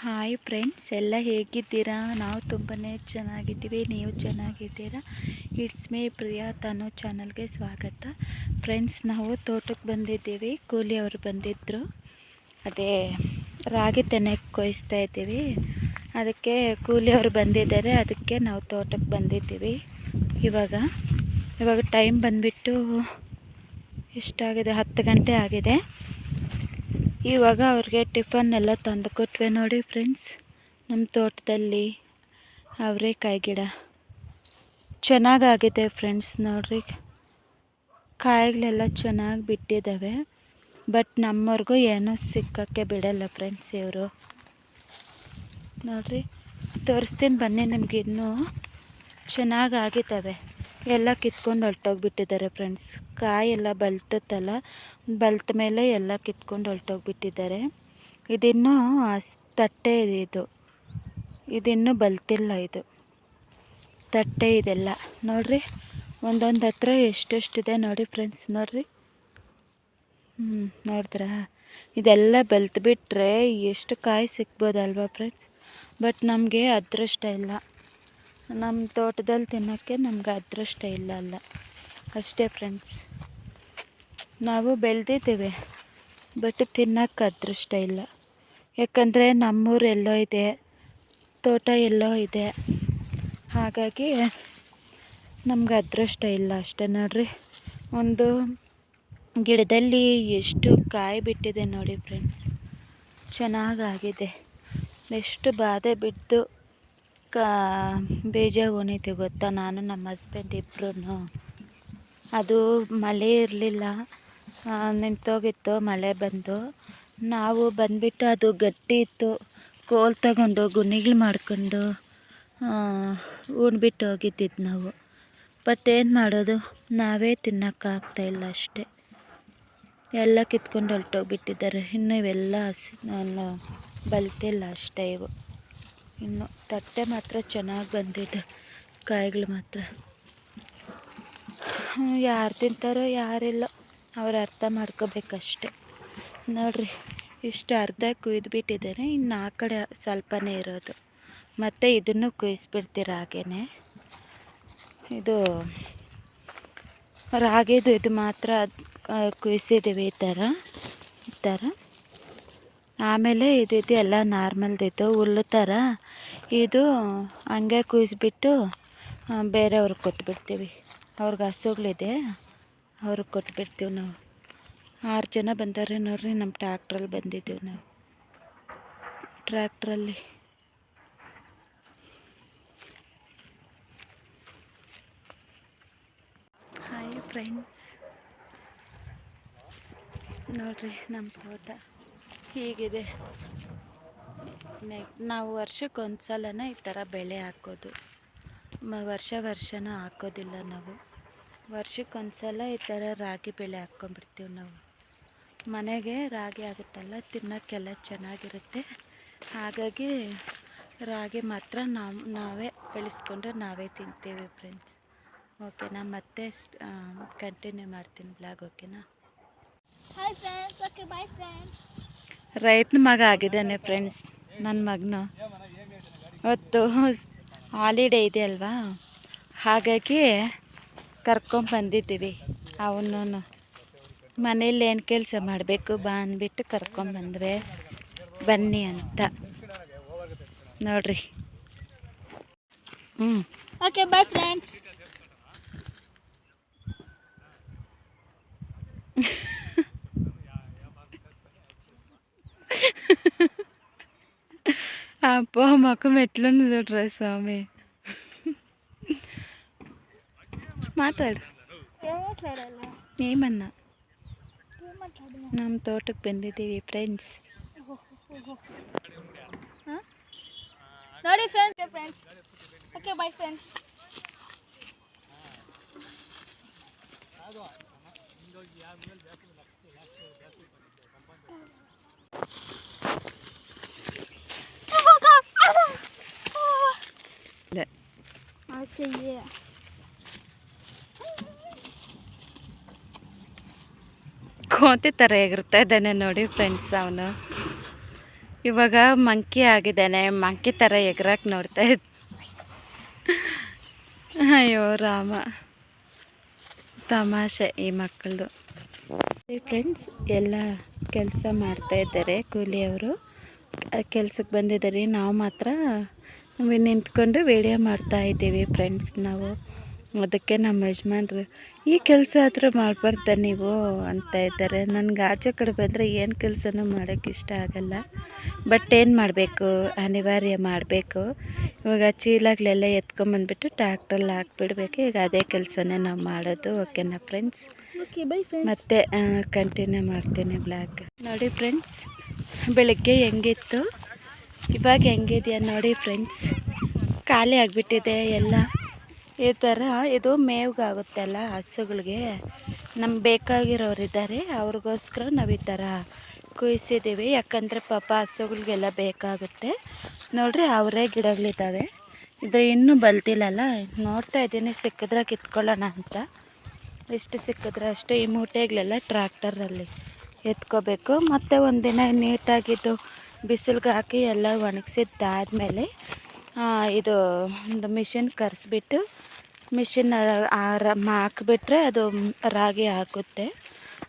Hi friends, ಎಲ್ಲ ಹೇಗಿದ್ದೀರಾ? ನಾವು ತುಂಬಾ ಚೆನ್ನಾಗಿದ್ದೀವಿ. ನೀವು ಚೆನ್ನಾಗಿದ್ದೀರಾ? ಇಟ್ಸ್ ಮೇ ಪ್ರಿಯಾ ತನು ಚಾನಲ್ಗೆ ಸ್ವಾಗತ. ಫ್ರೆಂಡ್ಸ್, ನಾವು ತೋಟಕ್ಕೆ ಬಂದಿದ್ದೀವಿ. ಕೂಲಿಯವರು ಬಂದಿದ್ದರು. ಅದೇ ರಾಗಿ ತೆನೆ ಕೊಯ್ಸ್ತಾ ಇದ್ದೀವಿ. ಅದಕ್ಕೆ ಕೂಲಿಯವರು ಬಂದಿದ್ದಾರೆ. ಅದಕ್ಕೆ ನಾವು ತೋಟಕ್ಕೆ ಬಂದಿದ್ದೀವಿ. ಇವಾಗ ಟೈಮ್ ಬಂದುಬಿಟ್ಟು ಎಷ್ಟಾಗಿದೆ? 10 ಗಂಟೆ ಆಗಿದೆ. ಇವಾಗ ಅವ್ರಿಗೆ ಟಿಫನ್ ಎಲ್ಲ ತಂದು ಕೊಟ್ವೆ. ನೋಡಿ ಫ್ರೆಂಡ್ಸ್, ನಮ್ಮ ತೋಟದಲ್ಲಿ ಅವರೆಕಾಯಿ ಗಿಡ ಚೆನ್ನಾಗಾಗಿದೆ ಫ್ರೆಂಡ್ಸ್. ನೋಡ್ರಿ, ಕಾಯಿಗಳೆಲ್ಲ ಚೆನ್ನಾಗಿ ಬಿಟ್ಟಿದ್ದಾವೆ. ಬಟ್ ನಮ್ಮವ್ರಿಗೂ ಏನೋ ಸಿಕ್ಕಕ್ಕೆ ಬಿಡಲ್ಲ ಫ್ರೆಂಡ್ಸ್ ಇವರು. ನೋಡ್ರಿ, ತೋರಿಸ್ತೀನಿ ಬನ್ನಿ. ನಿಮ್ಗೆ ಇನ್ನೂ ಚೆನ್ನಾಗಾಗಿದ್ದಾವೆ. ಎಲ್ಲ ಕಿತ್ಕೊಂಡು ಹೊರಟೋಗ್ಬಿಟ್ಟಿದ್ದಾರೆ ಫ್ರೆಂಡ್ಸ್. ಕಾಯಿ ಎಲ್ಲ ಬಲ್ತತ್ತಲ್ಲ, ಬಲ್ತ ಮೇಲೆ ಎಲ್ಲ ಕಿತ್ಕೊಂಡು ಹೊರಟೋಗ್ಬಿಟ್ಟಿದ್ದಾರೆ. ಇದಿನ್ನೂ ತಟ್ಟೆ ಇದೆ. ಇದಿನ್ನೂ ಬಲ್ತಿಲ್ಲ. ಇದು ತಟ್ಟೆ ಇದೆಲ್ಲ. ನೋಡ್ರಿ, ಒಂದೊಂದು ಹತ್ರ ಎಷ್ಟೆಷ್ಟಿದೆ ನೋಡಿ ಫ್ರೆಂಡ್ಸ್. ನೋಡ್ರಿ, ನೋಡಿದ್ರಾ? ಇದೆಲ್ಲ ಬಲ್ತ್ಬಿಟ್ರೆ ಎಷ್ಟು ಕಾಯಿ ಸಿಗ್ಬೋದಲ್ವಾ ಫ್ರೆಂಡ್ಸ್. ಬಟ್ ನಮಗೆ ಅದೃಷ್ಟ ಇಲ್ಲ. ನಮ್ಮ ತೋಟದಲ್ಲಿ ತಿನ್ನೋಕ್ಕೆ ನಮ್ಗೆ ಅದೃಷ್ಟ ಇಲ್ಲ ಅಷ್ಟೇ ಫ್ರೆಂಡ್ಸ್. ನಾವು ಬೆಳೆದಿದ್ದೇವೆ, ಬಟ್ ತಿನ್ನೋಕ್ಕೆ ಅದೃಷ್ಟ ಇಲ್ಲ. ಯಾಕಂದರೆ ನಮ್ಮೂರು ಎಲ್ಲೋ ಇದೆ, ತೋಟ ಎಲ್ಲೋ ಇದೆ. ಹಾಗಾಗಿ ನಮ್ಗೆ ಅದೃಷ್ಟ ಇಲ್ಲ ಅಷ್ಟೇ. ನೋಡ್ರಿ, ಒಂದು ಗಿಡದಲ್ಲಿ ಎಷ್ಟು ಕಾಯಿ ಬಿಟ್ಟಿದೆ ನೋಡಿ ಫ್ರೆಂಡ್ಸ್. ಚೆನ್ನಾಗಾಗಿದೆ. ಎಷ್ಟು ಬಾಧೆ ಬಿದ್ದು ಬೀಜ ಉಣಿತೆ ಗೊತ್ತಾ? ನಾನು ನಮ್ಮ ಹಸ್ಬೆಂಡ್ ಇಬ್ಬರೂ. ಅದು ಮಳೆ ಇರಲಿಲ್ಲ, ನಿಂತೋಗಿತ್ತು. ಮಳೆ ಬಂದು ನಾವು ಬಂದುಬಿಟ್ಟು ಅದು ಗಟ್ಟಿ ಇತ್ತು. ಕೋಲ್ ತಗೊಂಡು ಗುಣಿಗಳು ಮಾಡ್ಕೊಂಡು ಉಣ್ಬಿಟ್ಟು ಹೋಗಿದ್ದಿದ್ದು ನಾವು. ಬಟ್ ಏನು ಮಾಡೋದು, ನಾವೇ ತಿನ್ನೋಕ್ಕಾಗ್ತಾಯಿಲ್ಲ ಅಷ್ಟೇ. ಎಲ್ಲ ಕಿತ್ಕೊಂಡು ಹೊರಟೋಗ್ಬಿಟ್ಟಿದ್ದಾರೆ. ಇನ್ನು ಇವೆಲ್ಲ ಬಲ್ತಿಲ್ಲ ಅಷ್ಟೇ. ಇನ್ನು ತಟ್ಟೆ ಮಾತ್ರ ಚೆನ್ನಾಗಿ ಬಂದಿದೆ. ಕಾಯಿಗಳು ಮಾತ್ರ ಯಾರು ತಿಂತಾರೋ ಯಾರಿಲ್ಲ, ಅವ್ರು ಅರ್ಥ ಮಾಡ್ಕೋಬೇಕಷ್ಟೆ. ನೋಡ್ರಿ, ಇಷ್ಟು ಅರ್ಧ ಕುಯ್ದುಬಿಟ್ಟಿದ್ದಾರೆ. ಇನ್ನು ಆ ಕಡೆ ಸ್ವಲ್ಪನೇ ಇರೋದು. ಮತ್ತು ಇದನ್ನು ಕುಯ್ಸ್ಬಿಡ್ತೀರ ಹಾಗೇ. ಇದು ರಾಗಿದು ಇದು ಮಾತ್ರ ಕುಯ್ಸಿದ್ದೀವಿ ಈ ಥರ. ಆಮೇಲೆ ಇದು ಎಲ್ಲ ನಾರ್ಮಲ್ದಿತ್ತು, ಹುಲ್ಲು ಥರ. ಇದು ಹಂಗೆ ಕುಯ್ಸ್ಬಿಟ್ಟು ಬೇರೆಯವ್ರಿಗೆ ಕೊಟ್ಬಿಡ್ತೀವಿ. ಅವ್ರಿಗೆ ಹಸುಗಳಿದೆ, ಅವ್ರಿಗೆ ಕೊಟ್ಬಿಡ್ತೀವಿ ನಾವು. 6 ಜನ ಬಂದವ್ರೆ ನೋಡ್ರಿ. ನಮ್ಮ ಟ್ರ್ಯಾಕ್ಟ್ರಲ್ಲಿ ಬಂದಿದ್ದೀವಿ ನಾವು. ಟ್ರ್ಯಾಕ್ಟ್ರಲ್ಲಿ ಹಾಯ್ ಫ್ರೆಂಡ್ಸ್, ನೋಡ್ರಿ ನಮ್ಮ ತೋಟ ಹೀಗಿದೆ. ನಾವು ವರ್ಷಕ್ಕೊಂದು ಸಲನೇ ಈ ಥರ ಬೆಳೆ ಹಾಕೋದು. ವರ್ಷನೂ ಹಾಕೋದಿಲ್ಲ ನಾವು. ವರ್ಷಕ್ಕೊಂದು ಸಲ ಈ ಥರ ರಾಗಿ ಬೆಳೆ ಹಾಕ್ಕೊಂಬಿಡ್ತೀವಿ ನಾವು. ಮನೆಗೆ ರಾಗಿ ಆಗುತ್ತಲ್ಲ, ತಿನ್ನೋಕ್ಕೆಲ್ಲ ಚೆನ್ನಾಗಿರುತ್ತೆ. ಹಾಗಾಗಿ ರಾಗಿ ಮಾತ್ರ ನಾವೇ ಬೆಳೆಸ್ಕೊಂಡು ನಾವೇ ತಿಂತೀವಿ ಫ್ರೆಂಡ್ಸ್. ಓಕೆನಾ? ಮತ್ತೆ ಕಂಟಿನ್ಯೂ ಮಾಡ್ತೀನಿ ಬ್ಲಾಗ್. ಓಕೆನಾ? Hi friends. Okay, bye friends. ರೈತನ ಮಗ ಆಗಿದ್ದಾನೆ ಫ್ರೆಂಡ್ಸ್ ನನ್ನ ಮಗನು. ಇವತ್ತು ಹಾಲಿಡೇ ಇದೆ ಅಲ್ವಾ, ಹಾಗಾಗಿ ಕರ್ಕೊಂಬಂದಿದ್ದೀವಿ ಅವನು. ಮನೇಲಿ ಏನು ಕೆಲಸ ಮಾಡಬೇಕು ಬಾ ಅಂದ್ಬಿಟ್ಟು ಕರ್ಕೊಂಬಂದ್ವಿ. ಬನ್ನಿ ಅಂತ ನೋಡ್ರಿ. Okay, bye friends. అబ్బో మొఖం ఎట్లుంది చూడరా స్వామి. మాట్లాడు. ఏమన్నా? ನಮ್ಮ ತೋಟಕ್ಕೆ ಬಂದಿದ್ದೀವಿ ಫ್ರೆಂಡ್ಸ್. ನೋಡಿ ಫ್ರೆಂಡ್ಸ್. Okay, bye friends. ಕೋತಿ ಥರ ಎಗರ್ತಾ ಇದ್ದಾನೆ ನೋಡಿ ಫ್ರೆಂಡ್ಸ್ ಅವನು. ಇವಾಗ ಮಂಕಿ ಆಗಿದ್ದಾನೆ, ಮಂಕಿ ಥರ ಎಗರಕ್ಕೆ ನೋಡ್ತಾ ಇದ್ದ. ಅಯ್ಯೋ ರಾಮ, ತಮಾಷೆ ಈ ಮಕ್ಕಳದು. ಫ್ರೆಂಡ್ಸ್ ಎಲ್ಲ ಕೆಲಸ ಮಾಡ್ತಾಯಿದ್ದಾರೆ, ಕೂಲಿಯವರು ಕೆಲ್ಸಕ್ಕೆ ಬಂದಿದ್ದಾರೆ. ನಾವು ಮಾತ್ರ ನಿಂತ್ಕೊಂಡು ವಿಡಿಯೋ ಮಾಡ್ತಾಯಿದ್ದೀವಿ ಫ್ರೆಂಡ್ಸ್. ನಾವು ಅದಕ್ಕೆ ನಮ್ಮ ಯಜಮಾನ್ರು ಈ ಕೆಲಸ ಹತ್ರ ಮಾಡಬಾರ್ದ ನೀವು ಅಂತ ಇದ್ದಾರೆ. ನನಗೆ ಆಚೆ ಕಡೆ ಬಂದರೆ ಏನು ಕೆಲಸನೂ ಮಾಡೋಕ್ಕೆ ಇಷ್ಟ ಆಗಲ್ಲ, ಬಟ್ ಏನು ಮಾಡಬೇಕು, ಅನಿವಾರ್ಯ ಮಾಡಬೇಕು. ಇವಾಗ ಚೀಲಗಳೆಲ್ಲ ಎತ್ಕೊಂಬಂದ್ಬಿಟ್ಟು ಟ್ಯಾಕ್ಟ್ರಲ್ಲಿ ಹಾಕ್ಬಿಡ್ಬೇಕು. ಈಗ ಅದೇ ಕೆಲಸನೇ ನಾವು ಮಾಡೋದು. ಓಕೆನಾ ಫ್ರೆಂಡ್ಸ್? Okay by friends. ಮತ್ತೆ ಕಂಟಿನ್ಯೂ ಮಾಡ್ತೀನಿ ಬ್ಲಾಗ್. ನೋಡಿ ಫ್ರೆಂಡ್ಸ್, ಬೆಳಗ್ಗೆ ಹೆಂಗಿತ್ತು, ಇವಾಗ ಹೆಂಗಿದೆಯಾ ನೋಡಿ ಫ್ರೆಂಡ್ಸ್. ಖಾಲಿ ಆಗಿಬಿಟ್ಟಿದೆ ಎಲ್ಲ. ಈ ಥರ ಇದು ಮೇವ್ಗಾಗುತ್ತೆ ಅಲ್ಲ ಹಸುಗಳಿಗೆ, ನಮ್ಗೆ ಬೇಕಾಗಿರೋರಿದ್ದಾರೆ, ಅವ್ರಿಗೋಸ್ಕರ ನಾವು ಈ ಥರ ಕುಯ್ಸಿದ್ದೀವಿ. ಯಾಕಂದರೆ ಪಾಪ ಹಸುಗಳಿಗೆಲ್ಲ ಬೇಕಾಗುತ್ತೆ. ನೋಡ್ರಿ ಅವರೇ ಗಿಡಗಳಿದ್ದಾವೆ. ಇದು ಇನ್ನೂ ಬಲ್ತಿಲ್ಲಲ್ಲ, ನೋಡ್ತಾ ಇದ್ದೀನಿ ಸಿಕ್ಕಿದ್ರೆ ಕಿತ್ಕೊಳ್ಳೋಣ ಅಂತ. ಎಷ್ಟು ಸಿಕ್ಕಿದ್ರೆ ಅಷ್ಟು. ಈ ಮೂಟೆಗಳೆಲ್ಲ ಟ್ರ್ಯಾಕ್ಟರಲ್ಲಿ ಎತ್ಕೋಬೇಕು. ಮತ್ತು ಒಂದಿನ ನೀಟಾಗಿದ್ದು ಬಿಸಿಲಿಗೆ ಹಾಕಿ ಎಲ್ಲ ಒಣಗಿಸಿದ್ದಾದಮೇಲೆ ಇದು ಒಂದು ಮಿಷಿನ್ ಕರೆಸ್ಬಿಟ್ಟು ಮಿಷಿನ್ ಹಾಕಿಬಿಟ್ರೆ ಅದು ರಾಗಿ ಹಾಕುತ್ತೆ.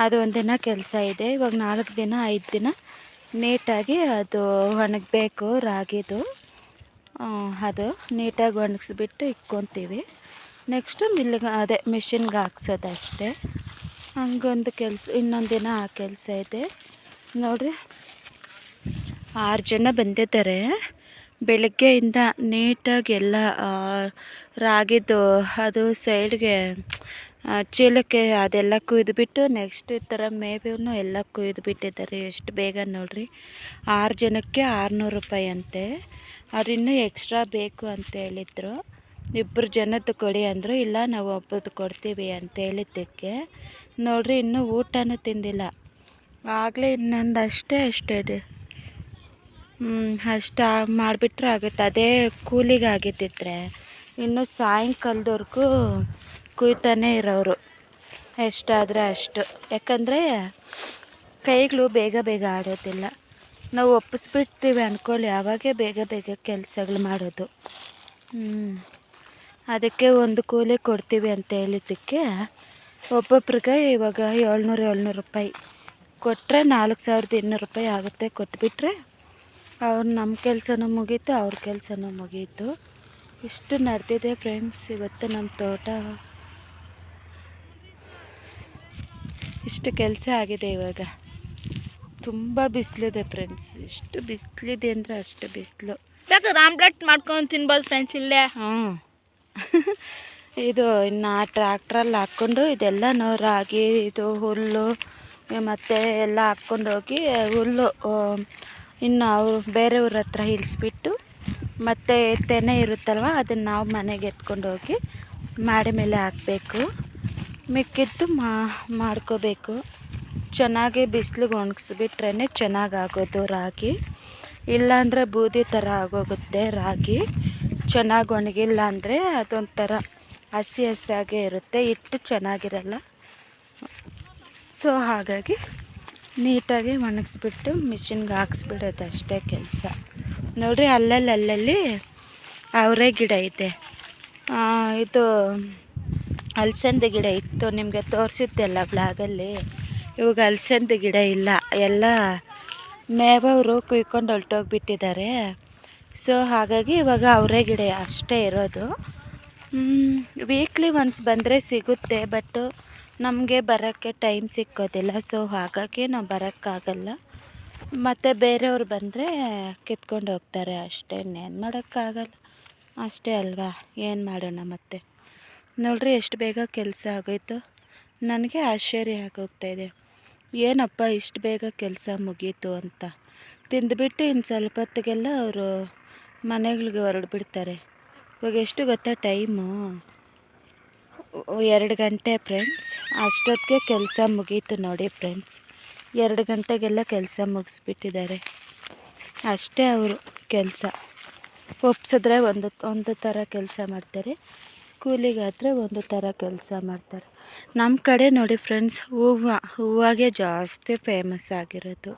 ಅದು ಒಂದಿನ ಕೆಲಸ ಇದೆ. ಇವಾಗ 4 ದಿನ 5 ದಿನ ನೀಟಾಗಿ ಅದು ಒಣಗಬೇಕು ರಾಗಿದು. ಅದು ನೀಟಾಗಿ ಒಣಗಿಸ್ಬಿಟ್ಟು ಇಕ್ಕೊತೀವಿ. ನೆಕ್ಸ್ಟು ಮಿಲ್ಗೆ ಅದೇ ಮಿಷಿನ್ಗೆ ಹಾಕ್ಸೋದು ಅಷ್ಟೇ. ಹಂಗೊಂದು ಕೆಲಸ. ಇನ್ನೊಂದು ದಿನ ಆ ಕೆಲಸ ಇದೆ. ನೋಡಿರಿ 6 ಜನ ಬಂದಿದ್ದಾರೆ. ಬೆಳಗ್ಗೆಯಿಂದ ನೀಟಾಗಿ ಎಲ್ಲ ರಾಗಿದು ಅದು ಸೈಡ್ಗೆ ಚೀಲಕ್ಕೆ ಅದೆಲ್ಲ ಕುಯ್ದುಬಿಟ್ಟು ನೆಕ್ಸ್ಟ್ ಈ ಥರ ಮೇವನ್ನು ಎಲ್ಲ ಕುಯ್ದುಬಿಟ್ಟಿದ್ದಾರೆ. ಎಷ್ಟು ಬೇಗ ನೋಡಿರಿ. 6 ಜನಕ್ಕೆ 600 ರೂಪಾಯಿ ಅಂತೆ. ಅವ್ರು ಇನ್ನೂ ಎಕ್ಸ್ಟ್ರಾ ಬೇಕು ಅಂತ ಹೇಳಿದ್ರು. 2 ಜನದ್ದು ಕೊಡಿ ಅಂದರು. ಇಲ್ಲ ನಾವು ಒಬ್ಬದು ಕೊಡ್ತೀವಿ ಅಂತ ಹೇಳಿದ್ದಕ್ಕೆ ನೋಡಿರಿ ಇನ್ನೂ ಊಟನೂ ತಿಂದಿಲ್ಲ. ಆಗಲೇ ಇನ್ನೊಂದು ಅಷ್ಟೇ ಇದೆ. ಅಷ್ಟು ಮಾಡಿಬಿಟ್ರೆ ಆಗುತ್ತೆ. ಅದೇ ಕೂಲಿಗೆ ಆಗಿದ್ದಿದ್ರೆ ಇನ್ನು ಸಾಯಂಕಾಲದವರೆಗೂ ಕುಯ್ತಾನೆ ಇರೋರು, ಎಷ್ಟಾದರೆ ಅಷ್ಟು. ಯಾಕಂದರೆ ಕೈಗಳು ಬೇಗ ಬೇಗ ಆಡೋದಿಲ್ಲ. ನಾವು ಒಪ್ಪಿಸ್ಬಿಡ್ತೀವಿ ಅಂದ್ಕೊಳ್ಳಿ, ಆವಾಗೇ ಬೇಗ ಬೇಗ ಕೆಲಸಗಳು ಮಾಡೋದು. ಅದಕ್ಕೆ ಒಂದು ಕೂಲಿ ಕೊಡ್ತೀವಿ ಅಂತ ಹೇಳಿದ್ದಕ್ಕೆ ಒಬ್ಬೊಬ್ರಿಗೆ ಇವಾಗ 700 ರೂಪಾಯಿ ಕೊಟ್ಟರೆ 4200 ರೂಪಾಯಿ ಆಗುತ್ತೆ. ಕೊಟ್ಬಿಟ್ರೆ ಅವ್ರು ನಮ್ಮ ಕೆಲಸನೂ ಮುಗೀತು, ಅವ್ರ ಕೆಲಸನೂ ಮುಗೀತು. ಇಷ್ಟು ನಡೆದಿದೆ ಫ್ರೆಂಡ್ಸ್ ಇವತ್ತು ನಮ್ಮ ತೋಟ. ಇಷ್ಟು ಕೆಲಸ ಆಗಿದೆ. ಇವಾಗ ತುಂಬ ಬಿಸಿಲಿದೆ ಫ್ರೆಂಡ್ಸ್. ಎಷ್ಟು ಬಿಸಿಲಿದೆ ಅಂದರೆ ಅಷ್ಟು ಬಿಸಿಲು. ಬೇಕಾದ್ರೆ ಆಮ್ಲೆಟ್ ಮಾಡ್ಕೊಂಡು ತಿನ್ಬೋದು ಫ್ರೆಂಡ್ಸ್ ಇಲ್ಲೇ. ಇದು ಇನ್ನು ಟ್ರ್ಯಾಕ್ಟ್ರಲ್ಲಿ ಹಾಕ್ಕೊಂಡು ಇದೆಲ್ಲ ರಾಗಿ ಇದು ಹುಲ್ಲು ಮತ್ತು ಎಲ್ಲ ಹಾಕ್ಕೊಂಡೋಗಿ ಹುಲ್ಲು ಇನ್ನು ಅವರು ಬೇರೆಯವ್ರ ಹತ್ರ ಇಳಿಸ್ಬಿಟ್ಟು ಮತ್ತು ತೆನೆ ಇರುತ್ತಲ್ವ ಅದನ್ನು ನಾವು ಮನೆಗೆ ಎತ್ಕೊಂಡೋಗಿ ಮಾಡಿ ಮೇಲೆ ಹಾಕಬೇಕು. ಮಿಕ್ಕಿದ್ದು ಮಾಡ್ಕೋಬೇಕು. ಚೆನ್ನಾಗಿ ಬಿಸಿಲಿಗೆ ಒಣಗಿಸ್ಬಿಟ್ರೇ ಚೆನ್ನಾಗಾಗೋದು ರಾಗಿ. ಇಲ್ಲಾಂದರೆ ಬೂದಿ ಥರ ಆಗೋಗುತ್ತೆ ರಾಗಿ. ಚೆನ್ನಾಗಿ ಒಣಗಿಲ್ಲ ಅಂದರೆ ಅದೊಂಥರ ಹಸಿ ಹಸಿಯಾಗೇ ಇರುತ್ತೆ, ಹಿಟ್ಟು ಚೆನ್ನಾಗಿರಲ್ಲ. ಸೊ ಹಾಗಾಗಿ ನೀಟಾಗಿ ಒಣಗಿಸ್ಬಿಟ್ಟು ಮಿಷಿನ್ಗೆ ಹಾಕ್ಸ್ಬಿಡೋದು ಅಷ್ಟೇ ಕೆಲಸ. ನೋಡಿರಿ ಅಲ್ಲಲ್ಲಿ ಅವರೇ ಗಿಡ ಇದೆ. ಇದು ಅಲಸಂದೆ ಗಿಡ ಇತ್ತು, ನಿಮಗೆ ತೋರಿಸಿದ್ದೆಲ್ಲ ಬ್ಲಾಗಲ್ಲಿ. ಇವಾಗ ಅಲಸಂದೆ ಗಿಡ ಇಲ್ಲ, ಎಲ್ಲ ಮೇವವರು ಕುಯ್ಕೊಂಡು ಹೊರಟೋಗ್ಬಿಟ್ಟಿದ್ದಾರೆ. ಸೊ ಹಾಗಾಗಿ ಇವಾಗ ಅವರೇ ಗಿಡ ಅಷ್ಟೇ ಇರೋದು. ವೀಕ್ಲಿ ಒನ್ಸ್ ಬಂದರೆ ಸಿಗುತ್ತೆ, ಬಟ್ ನಮಗೆ ಬರೋಕ್ಕೆ ಟೈಮ್ ಸಿಕ್ಕೋದಿಲ್ಲ. ಸೊ ಹಾಗಾಗಿ ನಾವು ಬರೋಕ್ಕಾಗಲ್ಲ. ಮತ್ತು ಬೇರೆಯವ್ರು ಬಂದರೆ ಕಿತ್ಕೊಂಡು ಹೋಗ್ತಾರೆ ಅಷ್ಟೇ. ಇನ್ನೇನು ಮಾಡೋಕ್ಕಾಗಲ್ಲ, ಅಷ್ಟೇ ಅಲ್ವಾ. ಏನು ಮಾಡೋಣ ಮತ್ತೆ. ನೋಡ್ರಿ ಎಷ್ಟು ಬೇಗ ಕೆಲಸ ಆಗೋಯ್ತು. ನನಗೆ ಆಶ್ಚರ್ಯ ಆಗೋಗ್ತಾಯಿದೆ, ಏನಪ್ಪ ಇಷ್ಟು ಬೇಗ ಕೆಲಸ ಮುಗೀತು ಅಂತ. ತಿಂದುಬಿಟ್ಟು ಇನ್ನು ಸ್ವಲ್ಪ ಹೊತ್ತಿಗೆಲ್ಲ ಅವರು ಮನೆಗಳಿಗೆ ಹೊರಡ್ಬಿಡ್ತಾರೆ. ಇವಾಗ ಎಷ್ಟು ಗೊತ್ತಾ ಟೈಮು? 2 ಗಂಟೆ ಫ್ರೆಂಡ್ಸ್. ಅಷ್ಟೊತ್ತಿಗೆ ಕೆಲಸ ಮುಗೀತು ನೋಡಿ ಫ್ರೆಂಡ್ಸ್. 2 ಗಂಟೆಗೆಲ್ಲ ಕೆಲಸ ಮುಗಿಸ್ಬಿಟ್ಟಿದ್ದಾರೆ ಅಷ್ಟೇ. ಅವರು ಕೆಲಸ ಒಪ್ಸಿದ್ರೆ ಒಂದು ಥರ ಕೆಲಸ ಮಾಡ್ತಾರೆ, ಕೂಲಿಗಾದರೆ ಒಂದು ಥರ ಕೆಲಸ ಮಾಡ್ತಾರೆ. ನಮ್ಮ ಕಡೆ ನೋಡಿ ಫ್ರೆಂಡ್ಸ್, ಹೂವಾಗೆ ಜಾಸ್ತಿ ಫೇಮಸ್ ಆಗಿರೋದು.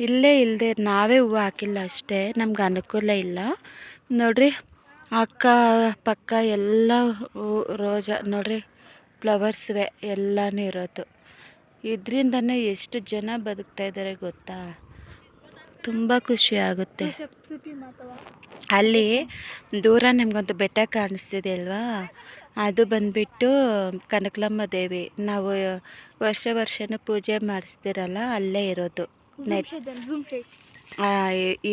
ಇಲ್ಲೇ ಇಲ್ಲದೆ ನಾವೇ ಹೂವು ಹಾಕಿಲ್ಲ ಅಷ್ಟೇ, ನಮ್ಗೆ ಅನುಕೂಲ ಇಲ್ಲ. ನೋಡ್ರಿ ಅಕ್ಕ ಪಕ್ಕ ಎಲ್ಲ ರೋಜಾ ನೋಡ್ರಿ, ಫ್ಲವರ್ಸ್ವೇ ಎಲ್ಲನೂ ಇರೋದು. ಇದರಿಂದನೇ ಎಷ್ಟು ಜನ ಬದುಕ್ತಾ ಇದ್ದಾರೆ ಗೊತ್ತಾ. ತುಂಬ ಖುಷಿ ಆಗುತ್ತೆ. ಅಲ್ಲಿ ದೂರ ನಿಮಗೊಂದು ಬೆಟ್ಟ ಕಾಣಿಸ್ತಿದೆ ಅಲ್ವಾ, ಅದು ಬಂದುಬಿಟ್ಟು ಕನಕಲಮ್ಮ ದೇವಿ. ನಾವು ವರ್ಷನೂ ಪೂಜೆ ಮಾಡಿಸ್ತಿರಲ್ಲ, ಅಲ್ಲೇ ಇರೋದು.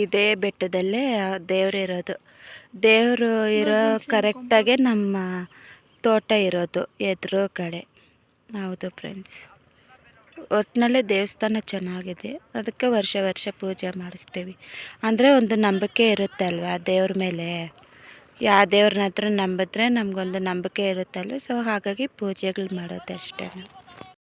ಇದೇ ಬೆಟ್ಟದಲ್ಲೇ ದೇವರು ಇರೋದು. ದೇವರು ಇರೋ ಕರೆಕ್ಟಾಗೆ ನಮ್ಮ ತೋಟ ಇರೋದು ಎದುರು ಕಡೆ. ಹೌದು ಫ್ರೆಂಡ್ಸ್, ಒಟ್ಟಿನಲ್ಲೇ ದೇವಸ್ಥಾನ ಚೆನ್ನಾಗಿದೆ, ಅದಕ್ಕೆ ವರ್ಷ ಪೂಜೆ ಮಾಡಿಸ್ತೀವಿ. ಅಂದರೆ ಒಂದು ನಂಬಿಕೆ ಇರುತ್ತೆ ಅಲ್ವಾ ದೇವ್ರ ಮೇಲೆ. ಯಾವ ದೇವ್ರನ್ನ ಹತ್ರ ನಂಬಿದ್ರೆ ನಮಗೊಂದು ನಂಬಿಕೆ ಇರುತ್ತಲ್ವ, ಸೊ ಹಾಗಾಗಿ ಪೂಜೆಗಳು ಮಾಡೋದು ಅಷ್ಟೇ.